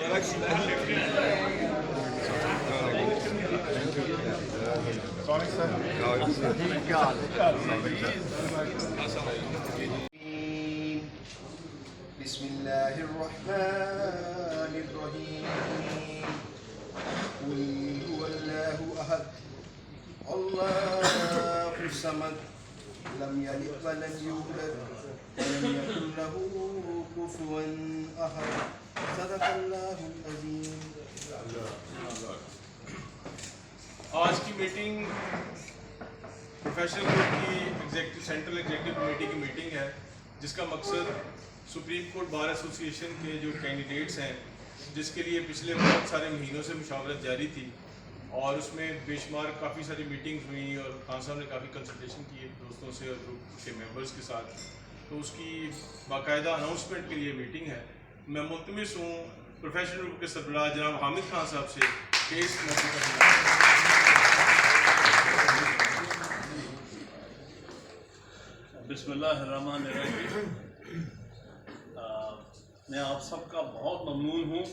بسم الله الرحمن الرحيم قل هو الله أحد الله الصمد لم يلد ولم يولد ولم يكن له كفوا أحد صدق الله العظيم. آج کی میٹنگ پروفیشنل گروپ کی سینٹرل ایگزیکٹو کمیٹی کی میٹنگ ہے، جس کا مقصد سپریم کورٹ بار ایسوسی ایشن کے جو کینڈیڈیٹس ہیں، جس کے لیے پچھلے بہت سارے مہینوں سے مشاورت جاری تھی، اور اس میں بے شمار کافی ساری میٹنگز ہوئیں اور خان صاحب نے کافی کنسلٹیشن کی دوستوں سے اور گروپ کے ممبرس کے ساتھ، تو اس کی باقاعدہ اناؤنسمنٹ کے لیے میٹنگ ہے. میں ملتمس ہوں پروفیشنل گروپ کے سربراہ جناب حامد خان صاحب سے کہ اس موقع پر بسم اللہ الرحمن الرحیم. میں آپ سب کا بہت ممنون ہوں،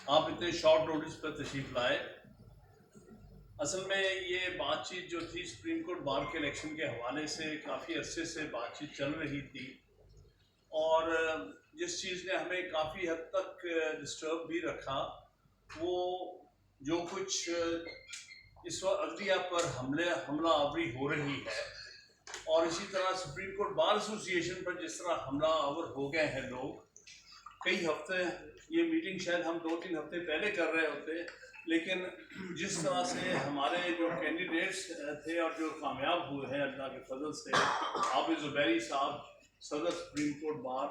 آپ اتنے شارٹ نوٹس پر تشریف لائے. اصل میں یہ بات چیت جو تھی سپریم کورٹ بار کے الیکشن کے حوالے سے کافی عرصے سے بات چیت چل رہی تھی، اور جس چیز نے ہمیں کافی حد تک ڈسٹرب بھی رکھا وہ جو کچھ اس وقت عدلیہ پر حملہ آوری ہو رہی ہے، اور اسی طرح سپریم کورٹ بار ایسوسی ایشن پر جس طرح حملہ آور ہو گئے ہیں لوگ. کئی ہفتے یہ میٹنگ شاید ہم 2-3 ہفتے پہلے کر رہے ہوتے، لیکن جس طرح سے ہمارے جو کینڈیڈیٹس تھے اور جو کامیاب ہوئے ہیں اللہ کے فضل سے، عابد زبیری صاحب صدر سپریم کورٹ بار،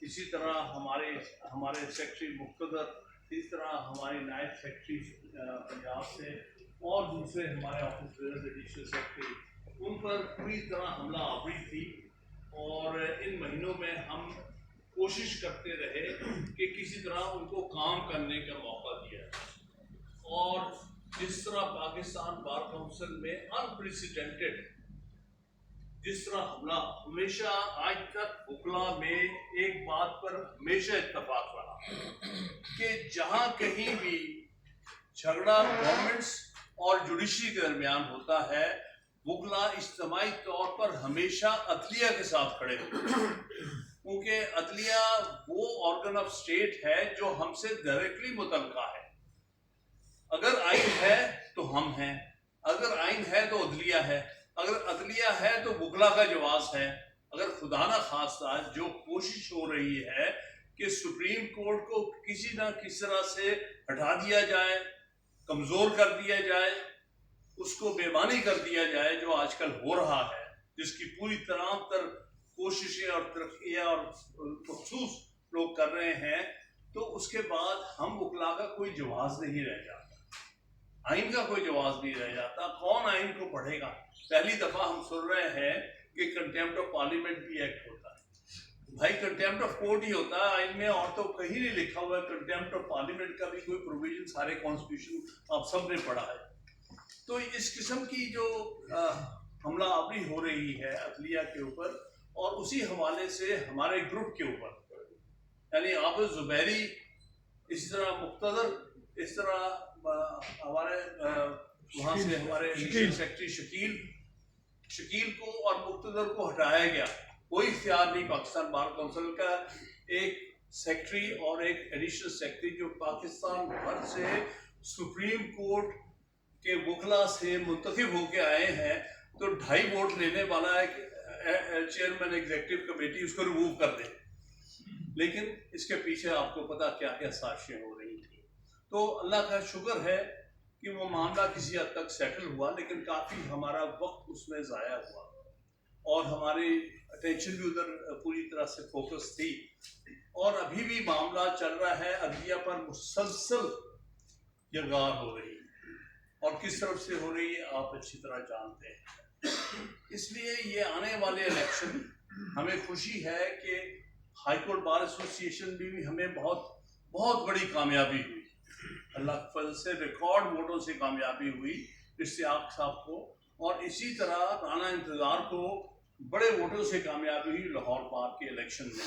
اسی طرح ہمارے سیکرٹری مقتدر، اسی طرح ہمارے نائب سیکرٹری پنجاب سے، اور دوسرے ہمارے آفیسرز ایڈیشنل سیکرٹری، ان پر پوری طرح حملہ آوری تھی. اور ان مہینوں میں ہم کوشش کرتے رہے کہ کسی طرح ان کو کام کرنے کا موقع دیا. اور جس طرح پاکستان بار کونسل میں انپریسیڈنٹڈ جس طرح حملہ، ہمیشہ آج تک وکلا میں ایک بات پر ہمیشہ اتفاق رہا کہ جہاں کہیں بھی جھگڑا گورنمنٹس اور جوڈیشری کے درمیان ہوتا ہے، وکلا اجتماعی طور پر ہمیشہ عدلیہ کے ساتھ کھڑے ہوتے ہیں، کیونکہ عدلیہ وہ آرگن آف اسٹیٹ ہے جو ہم سے ڈائریکٹلی متعلقہ ہے. اگر آئین ہے تو ہم ہیں، اگر آئین ہے تو عدلیہ ہے، اگر عدلیہ ہے تو وکلا کا جواز ہے. اگر خدا نہ خواستہ جو کوشش ہو رہی ہے کہ سپریم کورٹ کو کسی نہ کسی طرح سے ہٹا دیا جائے، کمزور کر دیا جائے، اس کو بےمانی کر دیا جائے، جو آج کل ہو رہا ہے، جس کی پوری تمام تر کوششیں اور ترقیاں اور مخصوص لوگ کر رہے ہیں، تو اس کے بعد ہم وکلا کا کوئی جواز نہیں رہ جاتا، آئین کا کوئی جواز نہیں رہ جاتا. کون آئین کو پڑھے گا؟ پہلی دفعہ ہم سن رہے ہیں کہ کنٹیمپٹ آف پارلیمنٹ بھی ایکٹ ہوتا ہے. بھائی کنٹیمپٹ آف کورٹ ہی ہوتا ہے آئین میں، اور تو کہیں نہیں لکھا ہوا ہے کنٹیمپٹ آف پارلیمنٹ کا بھی کوئی پروویژن. سارے کانسٹیٹیوشن آپ سب نے پڑھا ہے. تو اس قسم کی جو حملہ آوری ہو رہی ہے عدلیہ کے اوپر، اور اسی حوالے سے ہمارے گروپ کے اوپر، یعنی عابد زبیری، اسی طرح مقتدر، اس طرح ہمارے وہاں سے ہمارے سیکرٹری شکیل کو اور مقتدر کو ہٹایا گیا. کوئی اختیار نہیں پاکستان بار کونسل کا. ایک سیکرٹری اور ایک ایڈیشنل سیکرٹری جو پاکستان بھر سے سپریم کورٹ کے وکلا سے منتخب ہو کے آئے ہیں، تو 2.5 ووٹ لینے والا ایک چیئرمین ایگزیکٹو کمیٹی اس کو ریموو کر دے. لیکن اس کے پیچھے آپ کو پتا کیا کیا سازشیں ہو رہی تھیں. تو اللہ کا شکر ہے کہ وہ معاملہ کسی حد تک سیٹل ہوا، لیکن کافی ہمارا وقت اس میں ضائع ہوا، اور ہماری اٹینشن بھی ادھر پوری طرح سے فوکس تھی. اور ابھی بھی معاملہ چل رہا ہے، عدلیہ پر مسلسل یرغمال ہو رہی ہے، اور کس طرف سے ہو رہی ہے آپ اچھی طرح جانتے ہیں. اس لیے یہ آنے والے الیکشن ہمیں خوشی ہے کہ ہائی کورٹ بار ایسوسی ایشن بھی ہمیں بہت بڑی کامیابی ہوئی، اللہ کے فضل سے ریکارڈ ووٹوں سے کامیابی ہوئی اشتیاق صاحب کو، اور اسی طرح رانا انتظار کو بڑے ووٹوں سے کامیابی ہوئی لاہور بار کے الیکشن میں.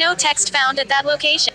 No text found at that location.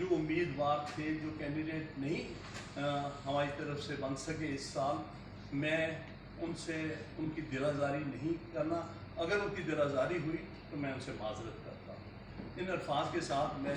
جو امیدوار تھے، جو کینڈیڈیٹ نہیں ہماری طرف سے بن سکے اس سال، میں ان سے ان کی درازاری نہیں کرنا. اگر ان کی درازاری ہوئی تو میں ان سے معذرت کرتا ہوں. ان الفاظ کے ساتھ میں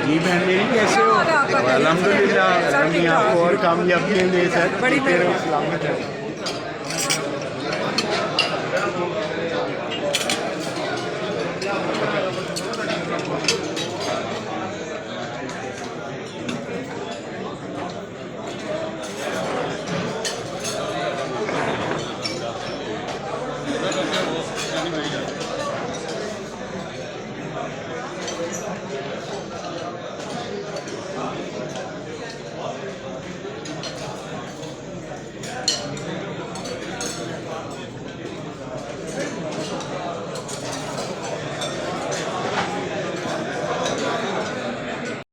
جی بہن میری کیسے ہو؟ الحمدللہ اللہ آپ کو اور کامیابیاں دے سر بڑی سلامت ہے.